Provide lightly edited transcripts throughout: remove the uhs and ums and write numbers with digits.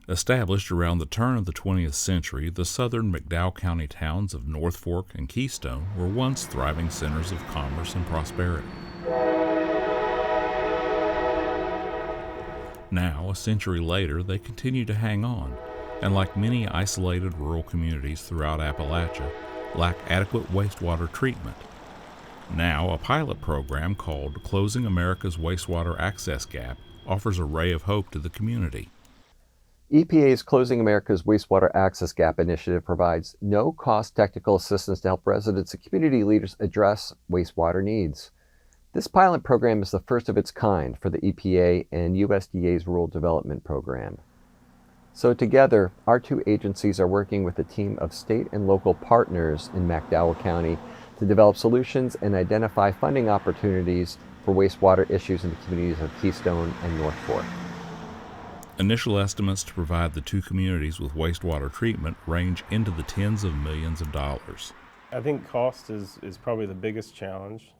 Established around the turn of the 20th century, the southern McDowell County towns of Northfork and Keystone were once thriving centers of commerce and prosperity. Now, a century later, they continue to hang on, and like many isolated rural communities throughout Appalachia, lack adequate wastewater treatment. Now, a pilot program called Closing America's Wastewater Access Gap offers a ray of hope to the community. EPA's Closing America's Wastewater Access Gap initiative provides no-cost technical assistance to help residents and community leaders address wastewater needs. This pilot program is the first of its kind for the EPA and USDA's Rural Development Program. So together, our two agencies are working with a team of state and local partners in McDowell County to develop solutions and identify funding opportunities for wastewater issues in the communities of Keystone and Northfork. Initial estimates to provide the two communities with wastewater treatment range into the tens of millions of dollars. I think cost is probably the biggest challenge.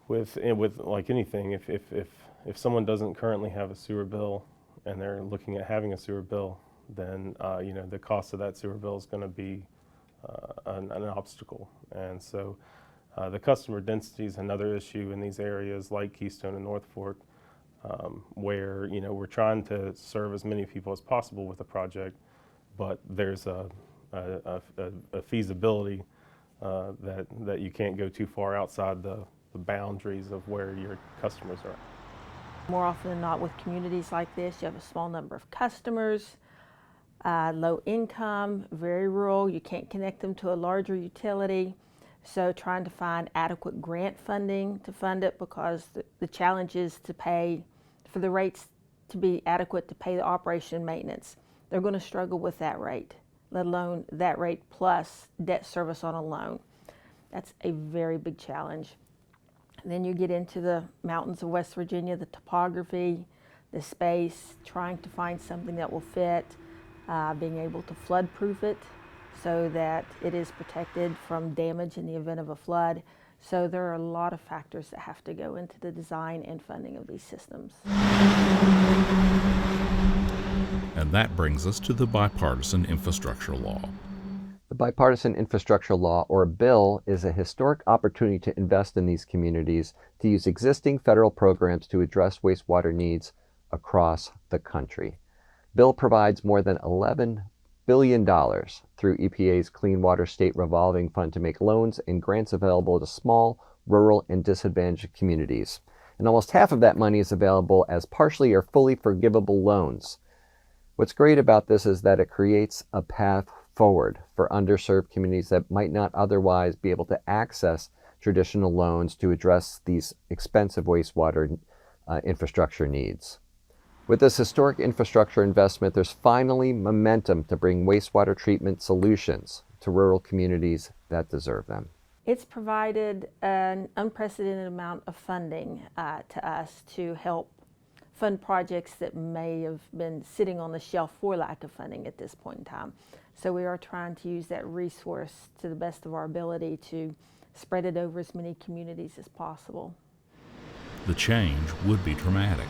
With like anything, if someone doesn't currently have a sewer bill and they're looking at having a sewer bill, then the cost of that sewer bill is going to be an obstacle. And so the customer density is another issue in these areas like Keystone and Northfork, where we're trying to serve as many people as possible with the project, but there's a feasibility that you can't go too far outside the boundaries of where your customers are. More often than not with communities like this, you have a small number of customers, low income, very rural, you can't connect them to a larger utility. So trying to find adequate grant funding to fund it, because the challenge is to pay for the rates to be adequate to pay the operation and maintenance. They're going to struggle with that rate, let alone that rate plus debt service on a loan. That's a very big challenge. And then you get into the mountains of West Virginia, the topography, the space, trying to find something that will fit, being able to flood proof it so that it is protected from damage in the event of a flood. So there are a lot of factors that have to go into the design and funding of these systems. And that brings us to the bipartisan infrastructure law. The Bipartisan Infrastructure Law, or bill, is a historic opportunity to invest in these communities, to use existing federal programs to address wastewater needs across the country. Bill provides more than $11 billion through EPA's Clean Water State Revolving Fund to make loans and grants available to small, rural, and disadvantaged communities. And almost half of that money is available as partially or fully forgivable loans. What's great about this is that it creates a path forward for underserved communities that might not otherwise be able to access traditional loans to address these expensive wastewater infrastructure needs. With this historic infrastructure investment, there's finally momentum to bring wastewater treatment solutions to rural communities that deserve them. It's provided an unprecedented amount of funding to us to help fund projects that may have been sitting on the shelf for lack of funding at this point in time. So we are trying to use that resource to the best of our ability to spread it over as many communities as possible. The change would be dramatic.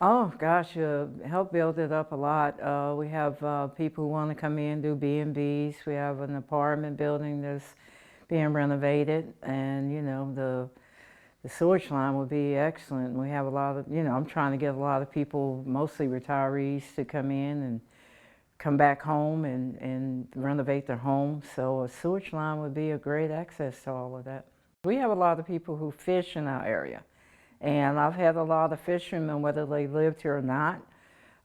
Oh gosh, help build it up a lot. We have people who want to come in, do B&Bs. We have an apartment building that's being renovated, and the sewage line would be excellent. We have a lot of, I'm trying to get a lot of people, mostly retirees, to come in and come back home and renovate their homes. So a sewage line would be a great access to all of that. We have a lot of people who fish in our area. And I've had a lot of fishermen, whether they lived here or not,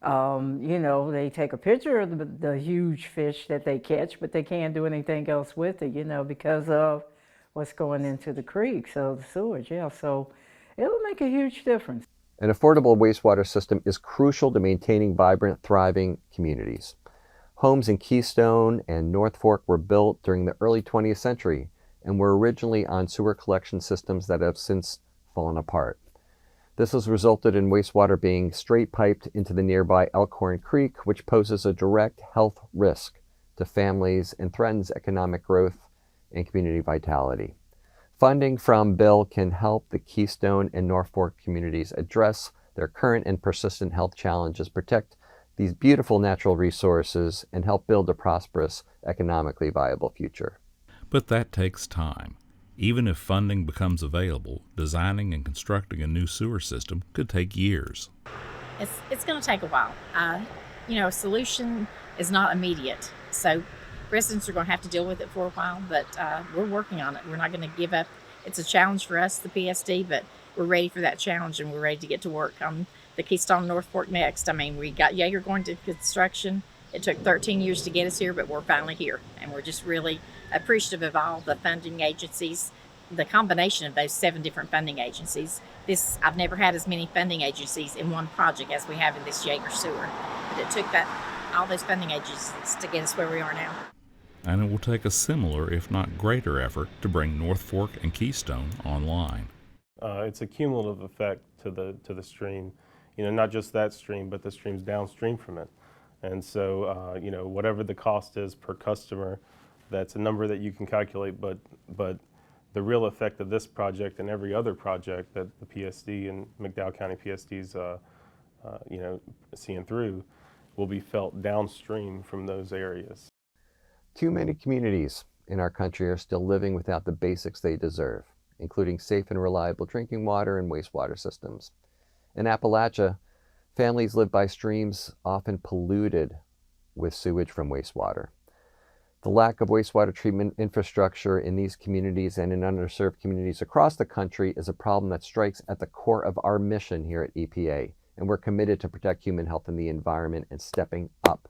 they take a picture of the huge fish that they catch, but they can't do anything else with it, because of what's going into the creek, so the sewage, so it'll make a huge difference. An affordable wastewater system is crucial to maintaining vibrant, thriving communities. Homes in Keystone and Northfork were built during the early 20th century and were originally on sewer collection systems that have since fallen apart. This has resulted in wastewater being straight piped into the nearby Elkhorn Creek, which poses a direct health risk to families and threatens economic growth and community vitality. Funding from Bill can help the Keystone and Northfork communities address their current and persistent health challenges, protect these beautiful natural resources, and help build a prosperous, economically viable future. But that takes time. Even if funding becomes available, designing and constructing a new sewer system could take years. It's going to take a while. A solution is not immediate, so residents are going to have to deal with it for a while, but we're working on it. We're not going to give up. It's a challenge for us, the PSD, but we're ready for that challenge, and we're ready to get to work on the Keystone and Northfork next. I mean, we got Jaeger going to construction. It took 13 years to get us here, but we're finally here, and we're just really appreciative of all the funding agencies, the combination of those 7 different funding agencies. I've never had as many funding agencies in one project as we have in this Jaeger sewer. But it took all those funding agencies to get us where we are now. And it will take a similar, if not greater, effort to bring Northfork and Keystone online. It's a cumulative effect to the stream. Not just that stream, but the streams downstream from it. And so, whatever the cost is per customer, that's a number that you can calculate, but the real effect of this project and every other project that the PSD and McDowell County PSD's seeing through will be felt downstream from those areas. Too many communities in our country are still living without the basics they deserve, including safe and reliable drinking water and wastewater systems. In Appalachia, families live by streams often polluted with sewage from wastewater. The lack of wastewater treatment infrastructure in these communities and in underserved communities across the country is a problem that strikes at the core of our mission here at EPA, and we're committed to protect human health and the environment and stepping up.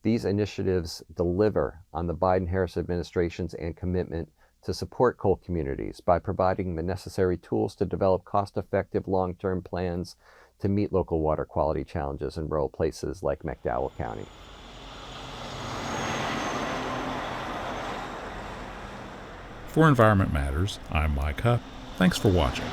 These initiatives deliver on the Biden-Harris administration's and commitment to support coal communities by providing the necessary tools to develop cost-effective long-term plans to meet local water quality challenges in rural places like McDowell County. For Environment Matters, I'm Mike Hupp. Thanks for watching.